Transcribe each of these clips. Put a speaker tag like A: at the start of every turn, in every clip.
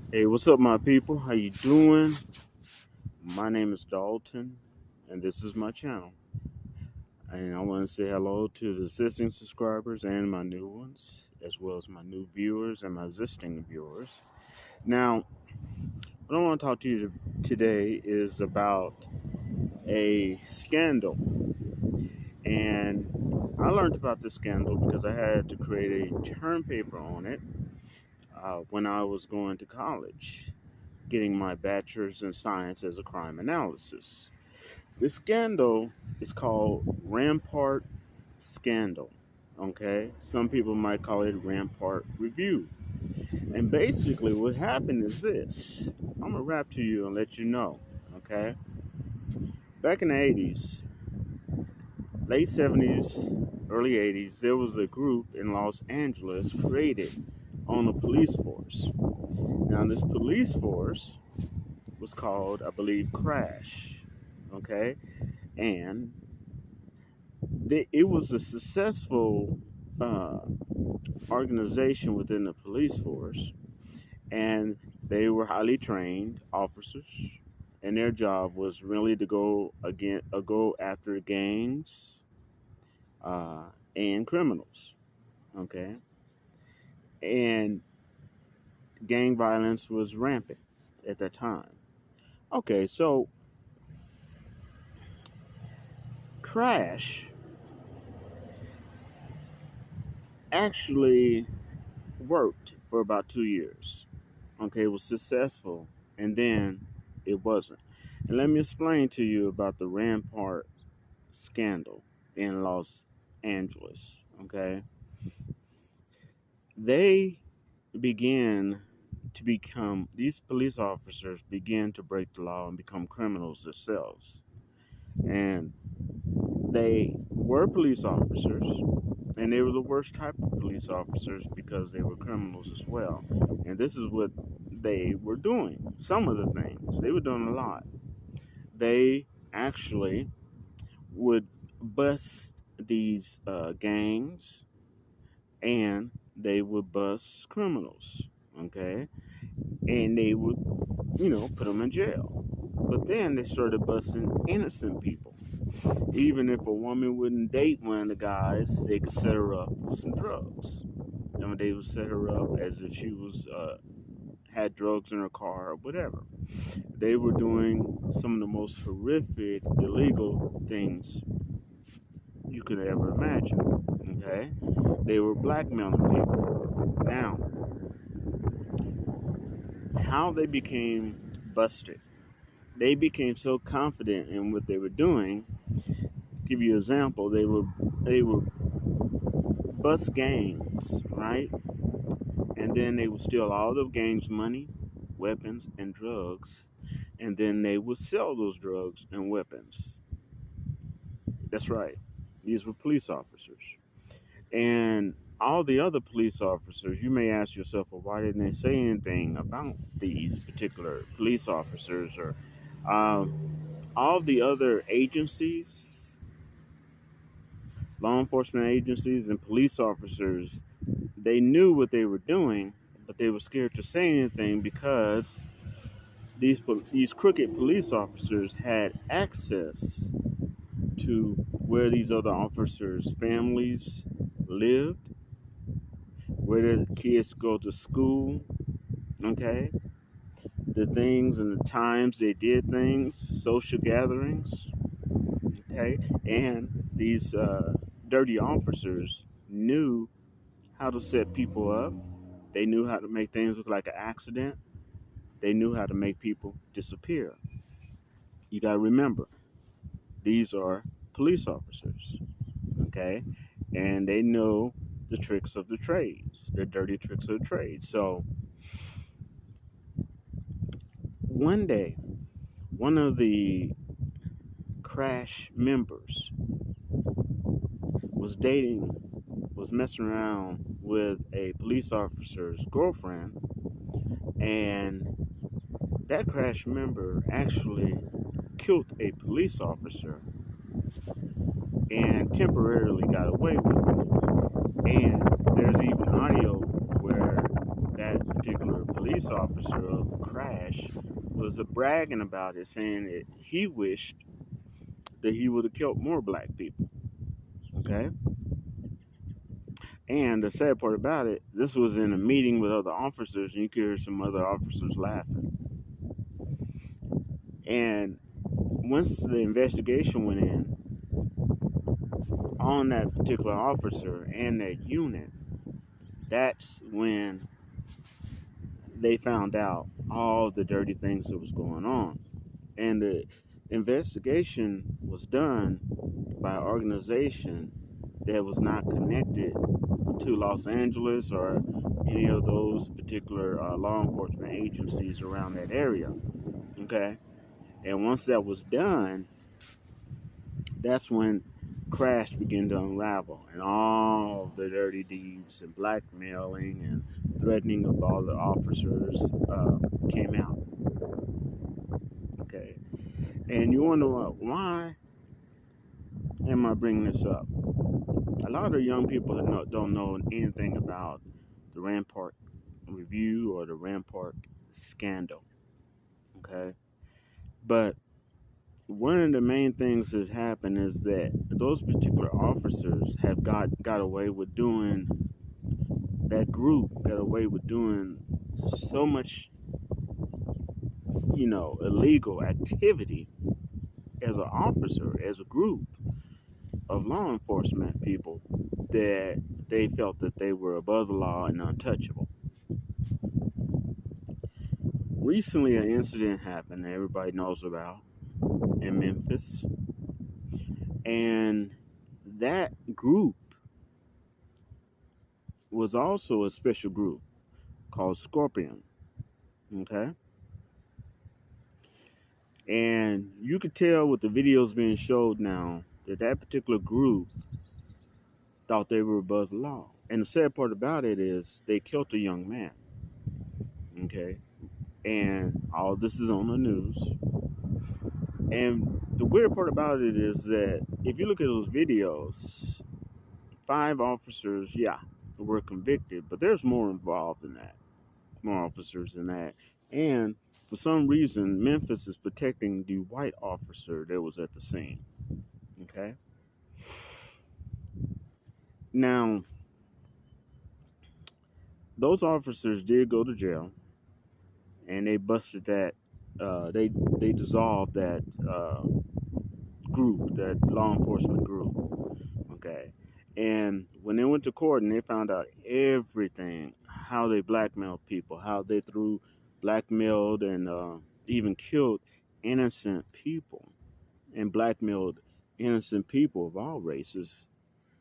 A: Hey, what's up, my people? How you doing? My name is Dalton, and this is my channel. And I want to say hello to the existing subscribers and my new ones, as well as my new viewers and my existing viewers. Now, what I want to talk to you today is about a scandal. And I learned about this scandal because I had to create a term paper on it when I was going to college, getting my bachelor's in science as a crime analysis. This scandal is called Rampart Scandal. Okay, some people might call it Rampart Review. And basically, what happened is this. I'm gonna rap to you and let you know. Okay, back in the '80s, late '70s, early '80s, there was a group in Los Angeles created on a police force. Now, this police force was called, I believe, Crash. Okay, and it was a successful uh, organization within the police force, and they were highly trained officers, and their job was really to go after gangs and criminals. Okay, and gang violence was rampant at that time. Okay, so Crash actually worked for about 2 years. Okay, it was successful, and then it wasn't. And let me explain to you about the Rampart scandal in Los Angeles. Okay, they began to become these police officers began to break the law and become criminals themselves, and they were police officers, and they were the worst type of police officers because they were criminals as well. And this is what they were doing. Some of the things they were doing a lot. They actually would bust these gangs, and they would bust criminals. Okay, and they would, put them in jail. But then they started busting innocent people. Even if a woman wouldn't date one of the guys, they could set her up with some drugs. And they would set her up as if she was had drugs in her car or whatever. They were doing some of the most horrific, illegal things you could ever imagine. Okay, they were blackmailing people. Now, how they became busted? They became so confident in what they were doing. Give you an example. They would bust gangs, right? And then they would steal all the gangs' money, weapons, and drugs, and then they would sell those drugs and weapons. That's right. These were police officers. And all the other police officers, you may ask yourself, well, why didn't they say anything about these particular police officers or all the other agencies, law enforcement agencies, and police officers? They knew what they were doing, but they were scared to say anything because these crooked police officers had access to where these other officers' families lived, where their kids go to school, okay? The things and the times they did things, social gatherings, okay? And these dirty officers knew how to set people up. They knew how to make things look like an accident. They knew how to make people disappear. You got to remember, these are police officers, okay? And they know the tricks of the trades, the dirty tricks of the trade. So one day, one of the Crash members was messing around with a police officer's girlfriend, and that Crash member actually killed a police officer and temporarily got away with it. And there's even audio where that particular police officer of crash was bragging about it, saying that he wished that he would have killed more black people. Okay? And the sad part about it, this was in a meeting with other officers, and you could hear some other officers laughing. And once the investigation went in on that particular officer and that unit, that's when they found out all the dirty things that was going on. And the investigation was done by an organization that was not connected to Los Angeles or any of those particular law enforcement agencies around that area. Okay? And once that was done, that's when crash began to unravel, and all the dirty deeds and blackmailing and threatening of all the officers came out. Okay, and you wonder why am I bringing this up? A lot of young people don't know anything about the Rampart Review or the Rampart Scandal. Okay, but one of the main things that's happened is that those particular officers have got away with doing, that group got away with doing so much, illegal activity as an officer, as a group of law enforcement people, that they felt that they were above the law and untouchable. Recently, an incident happened that everybody knows about in Memphis, and that group was also a special group called Scorpion. Okay, and you could tell with the videos being showed now that particular group thought they were above the law. And the sad part about it is they killed a young man. Okay, and all this is on the news. And the weird part about it is that if you look at those videos, 5 officers, were convicted, but there's more involved than that, more officers than that. And for some reason, Memphis is protecting the white officer that was at the scene. Okay. Now, those officers did go to jail, and they busted that. They dissolved that group, that law enforcement group. Okay. And when they went to court and they found out everything, how they blackmailed people, how they blackmailed and even killed innocent people, and blackmailed innocent people of all races,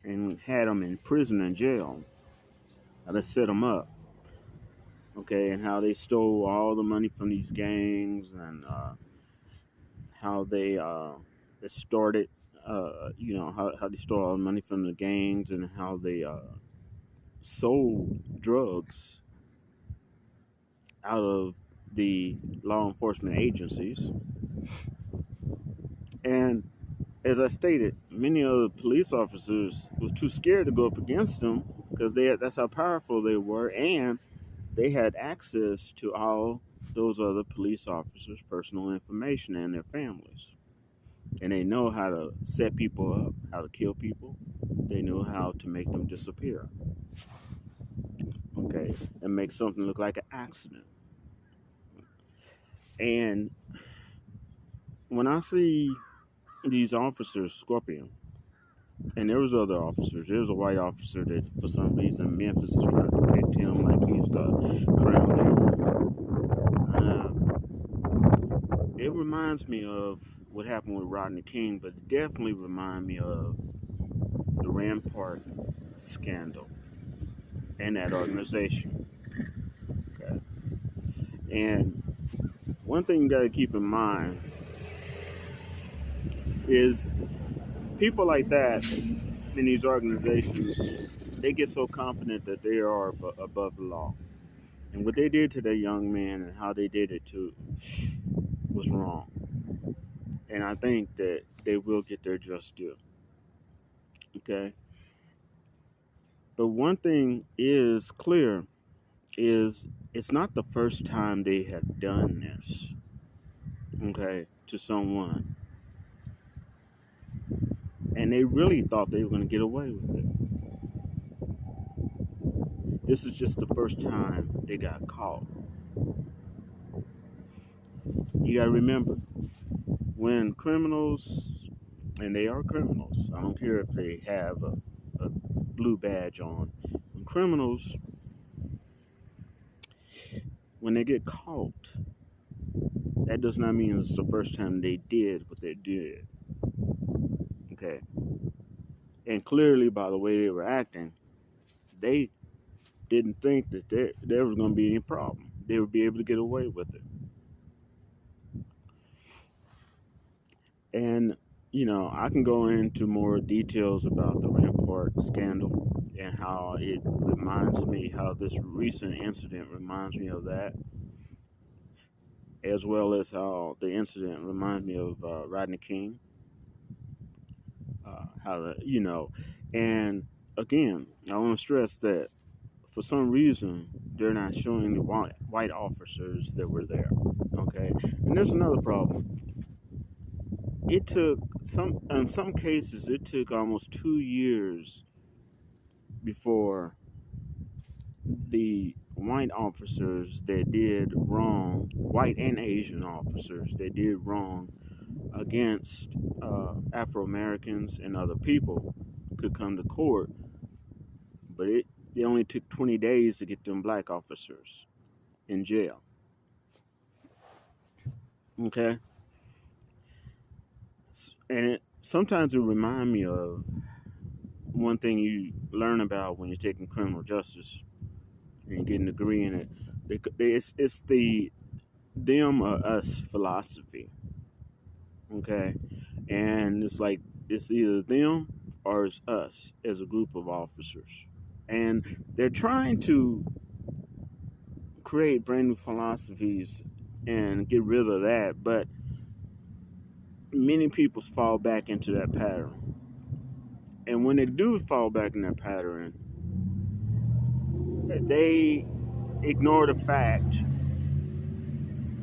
A: and had them in prison and jail, how they set them up, okay, and how they stole all the money from these gangs, and how they started, how they stole all the money from the gangs, and how they sold drugs out of the law enforcement agencies. And as I stated, many of the police officers were too scared to go up against them because that's how powerful they were, and they had access to all those other police officers' personal information and their families. And they know how to set people up, how to kill people. They know how to make them disappear. Okay, and make something look like an accident. And when I see these officers, Scorpion, and there was other officers. There was a white officer that, for some reason, Memphis is trying to protect him like he's the crown jewel. It reminds me of what happened with Rodney King, but it definitely reminds me of the Rampart Scandal and that organization. Okay, and one thing you got to keep in mind is people like that in these organizations, they get so confident that they are above the law. And what they did to that young man and how they did it too was wrong. And I think that they will get their just due. Okay? But one thing is clear, is it's not the first time they have done this, okay, to someone. And they really thought they were going to get away with it. This is just the first time they got caught. You got to remember, when criminals, and they are criminals, I don't care if they have a blue badge on, when criminals, when they get caught, that does not mean it's the first time they did what they did. Okay. And clearly, by the way they were acting, they didn't think that there was going to be any problem. They would be able to get away with it. And, I can go into more details about the Rampart Scandal and how it reminds me, how this recent incident reminds me of that, as well as how the incident reminds me of Rodney King. And again, I want to stress that for some reason they're not showing the white officers that were there. Okay, and there's another problem. It took in some cases, it took almost 2 years before the white officers that did wrong, white and Asian officers that did wrong against Afro Americans and other people could come to court. But it only took 20 days to get them black officers in jail. Okay? And sometimes it reminds me of one thing you learn about when you're taking criminal justice and you get a degree in it. It's the them or us philosophy. Okay? And it's like it's either them or it's us as a group of officers. And they're trying to create brand new philosophies and get rid of that, but many people fall back into that pattern. And when they do fall back in that pattern, they ignore the fact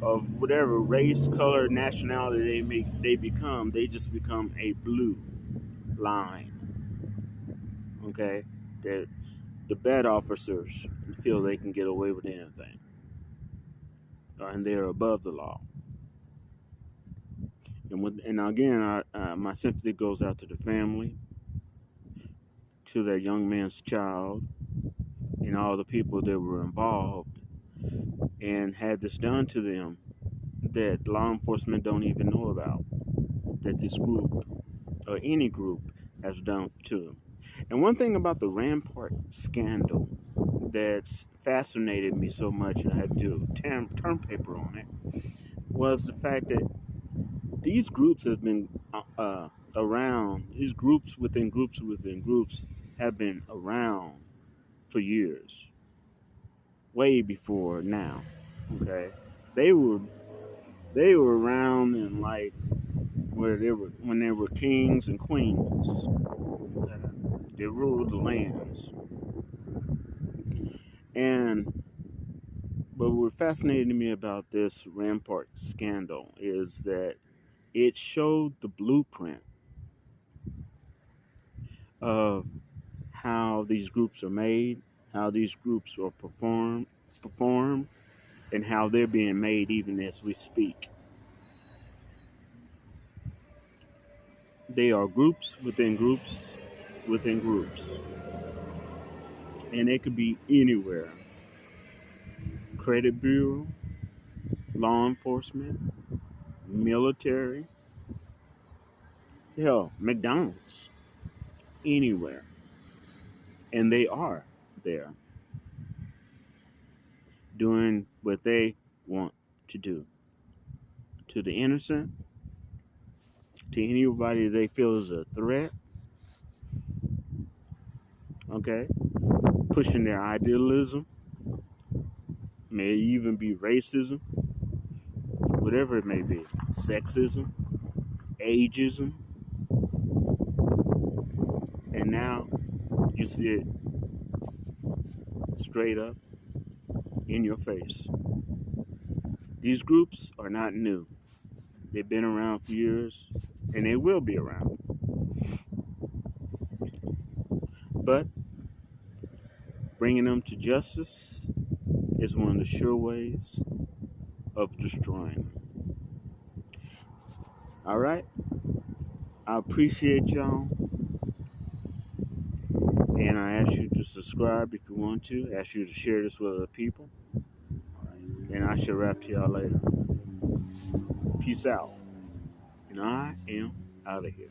A: of whatever race, color, nationality they become. They just become a blue line. Okay? That the bad officers feel they can get away with anything. And they're above the law. And again, my sympathy goes out to the family, to that young man's child, and all the people that were involved and had this done to them that law enforcement don't even know about, that this group or any group has done to them. And one thing about the Rampart Scandal that's fascinated me so much, and I had to do term paper on it, was the fact that these groups have been around. These groups within groups within groups have been around for years, way before now. Okay, they were around in like when they were kings and queens. Okay? They ruled the lands. But what fascinated me about this Rampart Scandal is that it showed the blueprint of how these groups are made, how these groups are performed, and how they're being made even as we speak. They are groups within groups within groups. And it could be anywhere. Credit bureau, law enforcement, military, hell, McDonald's, anywhere. And they are there doing what they want to do to the innocent, to anybody they feel is a threat. Okay? Pushing their idealism, may even be racism, whatever it may be, sexism, ageism. And now you see it straight up in your face. These groups are not new. They've been around for years, and they will be around. But bringing them to justice is one of the sure ways of destroying them. All right? I appreciate y'all. And I ask you to subscribe if you want to. I ask you to share this with other people. And I shall rap to y'all later. Peace out. And I am out of here.